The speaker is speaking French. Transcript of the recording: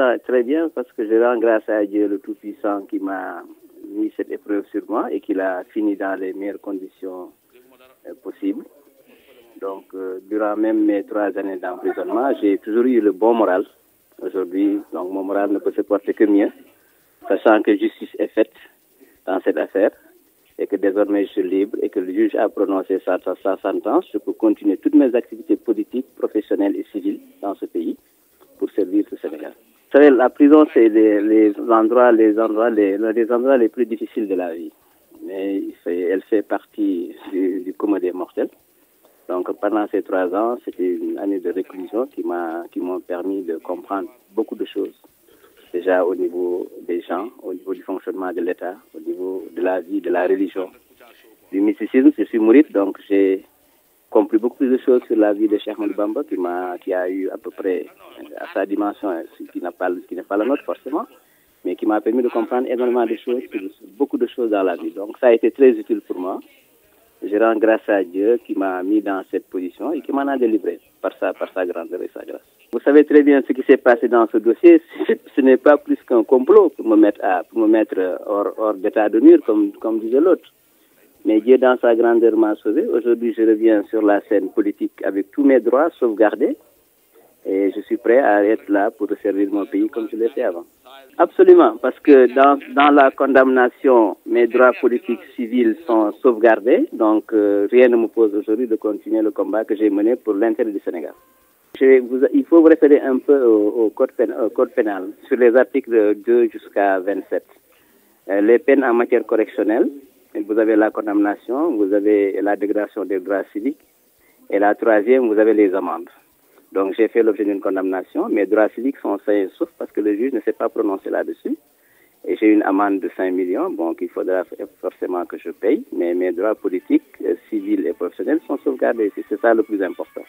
sens très bien parce que je rends grâce à Dieu le Tout-Puissant qui m'a mis cette épreuve sur moi et qui l'a fini dans les meilleures conditions possibles. Donc, durant même mes 3 années d'emprisonnement, j'ai toujours eu le bon moral. Aujourd'hui, donc mon moral ne peut se porter que mieux, sachant que justice est faite dans cette affaire et que désormais je suis libre et que le juge a prononcé sa sentence. Je peux continuer toutes mes activités politiques, professionnelles et civiles dans ce pays pour servir ce Sénégal. Vous savez, la prison, c'est les endroits les plus difficiles de la vie. Mais elle fait partie du commun des mortels. Donc pendant ces 3 ans, c'était une année de réclusion qui m'ont permis de comprendre beaucoup de choses. Déjà au niveau des gens, au niveau du fonctionnement de l'État, au niveau de la vie, de la religion, du mysticisme. Je suis mouride, donc j'ai compris beaucoup plus de choses sur la vie de Cheikh Ahmadou Bamba qui a eu à peu près à sa dimension, qui n'est pas la nôtre forcément, mais qui m'a permis de comprendre énormément de choses, beaucoup de choses dans la vie. Donc ça a été très utile pour moi. Je rends grâce à Dieu qui m'a mis dans cette position et qui m'en a délivré par sa grandeur et sa grâce. Vous savez très bien ce qui s'est passé dans ce dossier. Ce n'est pas plus qu'un complot pour me mettre hors d'état de nuire, comme disait l'autre. Mais Dieu, dans sa grandeur, m'a sauvé. Aujourd'hui, je reviens sur la scène politique avec tous mes droits sauvegardés. Et je suis prêt à être là pour servir mon pays comme je l'ai fait avant. Absolument, parce que dans la condamnation, mes droits politiques civils sont sauvegardés. Donc, rien ne me pose aujourd'hui de continuer le combat que j'ai mené pour l'intérêt du Sénégal. Il faut vous référer un peu au code pénal, sur les articles 2 jusqu'à 27. Les peines en matière correctionnelle, vous avez la condamnation, vous avez la dégradation des droits civiques, et la troisième, vous avez les amendes. Donc j'ai fait l'objet d'une condamnation, mes droits civiques sont sains et saufs parce que le juge ne s'est pas prononcé là-dessus. Et j'ai une amende de 5 millions, bon, qu'il faudra forcément que je paye, mais mes droits politiques, civils et professionnels sont sauvegardés. C'est ça le plus important.